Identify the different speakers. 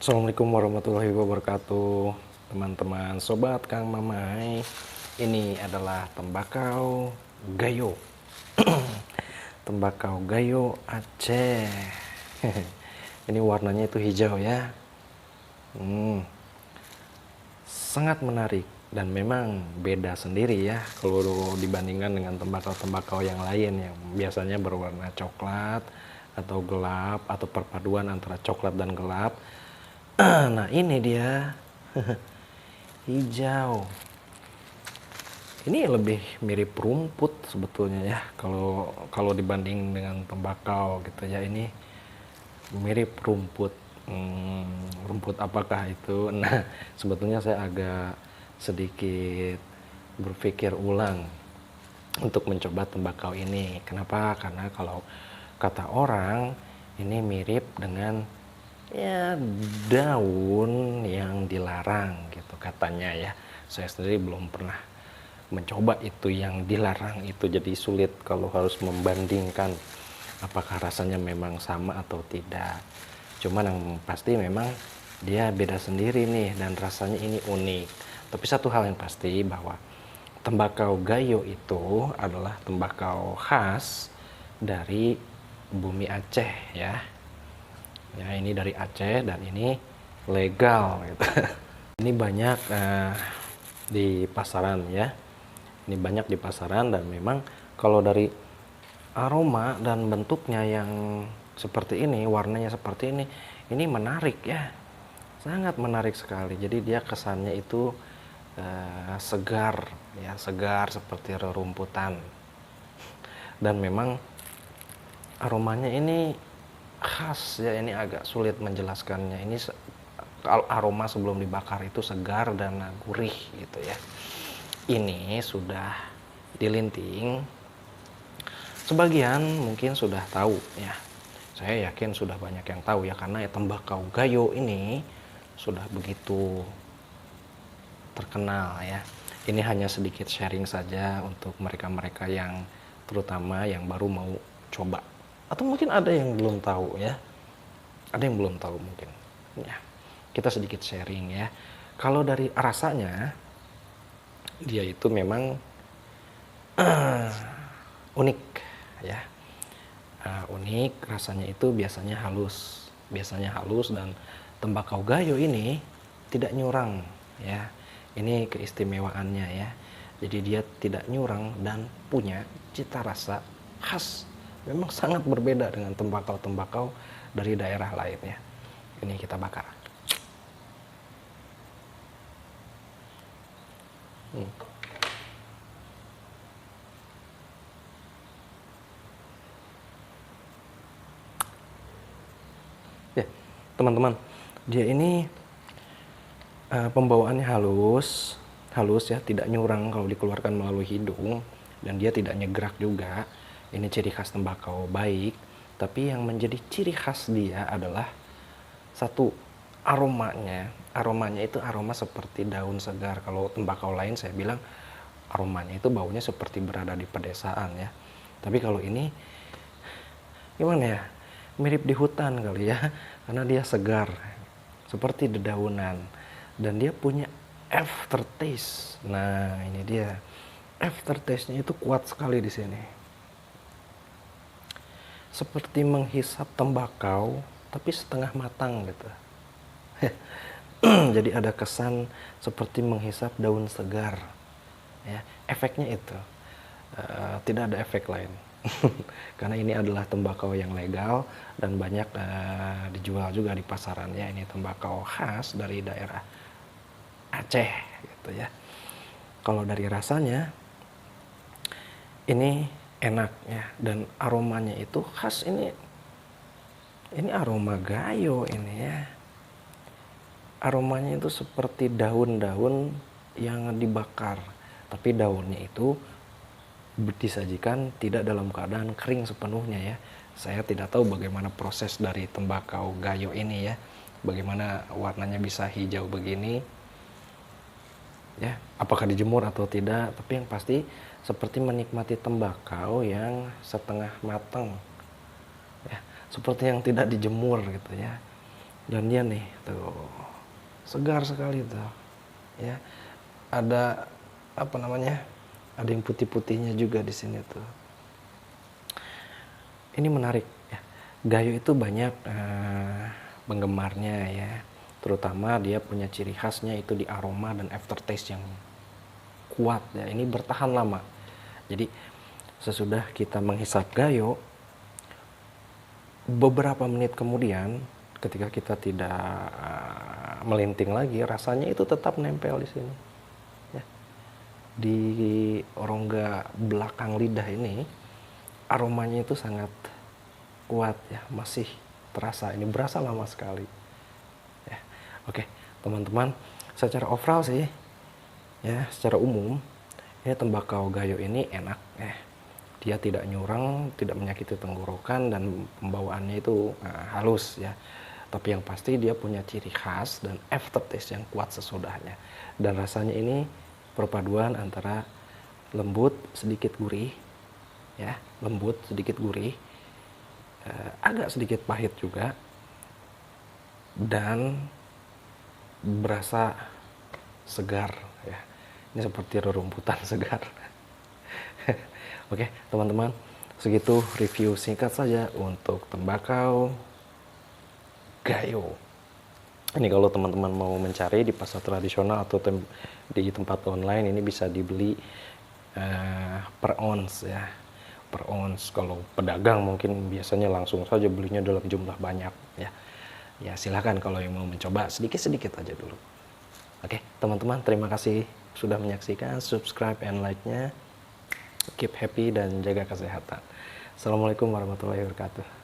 Speaker 1: Assalamualaikum warahmatullahi wabarakatuh, teman-teman sobat Kang Mamai. Ini adalah tembakau gayo. Tembakau gayo Aceh. Ini warnanya itu hijau ya. Sangat menarik dan memang beda sendiri ya kalau dibandingkan dengan tembakau-tembakau yang lain yang biasanya berwarna coklat atau gelap atau perpaduan antara coklat dan gelap. Nah ini dia hijau. Ini lebih mirip rumput sebetulnya ya kalau dibanding dengan tembakau gitu ya. Ini mirip rumput. Rumput apakah itu? Nah sebetulnya saya agak sedikit berpikir ulang untuk mencoba tembakau ini. Kenapa? Karena kalau kata orang ini mirip dengan ya daun yang dilarang gitu katanya ya. Saya sendiri belum pernah mencoba itu yang dilarang itu, jadi sulit kalau harus membandingkan apakah rasanya memang sama atau tidak. Cuman yang pasti memang dia beda sendiri nih dan rasanya ini unik. Tapi satu hal yang pasti bahwa tembakau gayo itu adalah tembakau khas dari bumi Aceh ya. Ya ini dari Aceh dan ini legal gitu. Ini banyak di pasaran ya. Ini banyak di pasaran dan memang kalau dari aroma dan bentuknya yang seperti ini, warnanya seperti ini menarik ya. Sangat menarik sekali. Jadi dia kesannya itu segar ya, segar seperti rerumputan. Dan memang aromanya ini khas ya, ini agak sulit menjelaskannya. Ini aroma sebelum dibakar itu segar dan gurih gitu ya. Ini sudah dilinting. Sebagian mungkin sudah tahu ya. Saya yakin sudah banyak yang tahu ya karena tembakau gayo ini sudah begitu terkenal ya. Ini hanya sedikit sharing saja untuk mereka-mereka yang terutama yang baru mau coba. Atau mungkin ada yang belum tahu ya. Ada yang belum tahu mungkin. Ya. Kita sedikit sharing ya. Kalau dari rasanya dia itu memang unik ya. Unik, rasanya itu biasanya halus dan tembakau gayo ini tidak nyurang ya. Ini keistimewaannya ya. Jadi dia tidak nyurang dan punya cita rasa khas. Memang sangat berbeda dengan tembakau-tembakau dari daerah lain ya. Ini kita bakar. Ya, teman-teman, dia ini pembawaannya halus ya, tidak nyurang kalau dikeluarkan melalui hidung dan dia tidak nyegrak juga. Ini ciri khas tembakau baik, tapi yang menjadi ciri khas dia adalah satu, aromanya. Aromanya itu aroma seperti daun segar. Kalau tembakau lain saya bilang aromanya itu baunya seperti berada di pedesaan ya. Tapi kalau ini gimana ya? Mirip di hutan kali ya, karena dia segar seperti dedaunan dan dia punya aftertaste. Nah, ini dia. Aftertaste-nya itu kuat sekali di sini. Seperti menghisap tembakau tapi setengah matang gitu. Jadi ada kesan seperti menghisap daun segar. Ya, efeknya itu. Tidak ada efek lain. Karena ini adalah tembakau yang legal dan banyak dijual juga di pasaran ya. Ini tembakau khas dari daerah Aceh gitu ya. Kalau dari rasanya ini enak ya dan aromanya itu khas. Ini aroma gayo ini ya. Aromanya itu seperti daun-daun yang dibakar, tapi daunnya itu disajikan tidak dalam keadaan kering sepenuhnya ya. Saya tidak tahu bagaimana proses dari tembakau gayo ini ya, bagaimana warnanya bisa hijau begini ya, apakah dijemur atau tidak. Tapi yang pasti seperti menikmati tembakau yang setengah matang ya, seperti yang tidak dijemur gitu ya. Janjian nih tuh, segar sekali tuh ya. Ada apa namanya, ada yang putih-putihnya juga di sini tuh. Ini menarik ya, gayo itu banyak penggemarnya ya, terutama dia punya ciri khasnya itu di aroma dan aftertaste yang kuat ya, ini bertahan lama. Jadi sesudah kita menghisap gayo, beberapa menit kemudian ketika kita tidak melinting lagi, rasanya itu tetap nempel di sini ya. Di rongga belakang lidah ini aromanya itu sangat kuat ya, masih terasa, ini berasa lama sekali ya. Oke teman-teman, secara overall sih ya, secara umum ini tembakau gayo ini enak ya. Dia tidak nyurang, tidak menyakiti tenggorokan, dan pembawaannya itu halus ya. Tapi yang pasti dia punya ciri khas dan aftertaste yang kuat sesudahnya. Dan rasanya ini perpaduan antara lembut sedikit gurih ya, lembut sedikit gurih, agak sedikit pahit juga, dan berasa segar ya. Ini seperti rerumputan segar. Oke teman-teman, segitu review singkat saja untuk tembakau gayo. Ini kalau teman-teman mau mencari di pasar tradisional atau di tempat online, ini bisa dibeli per ons ya, per ons. Kalau pedagang mungkin biasanya langsung saja belinya dalam jumlah banyak ya. Ya silahkan kalau yang mau mencoba sedikit-sedikit aja dulu. Oke teman-teman, terima kasih sudah menyaksikan, subscribe and like-nya. Keep happy dan jaga kesehatan. Assalamualaikum warahmatullahi wabarakatuh.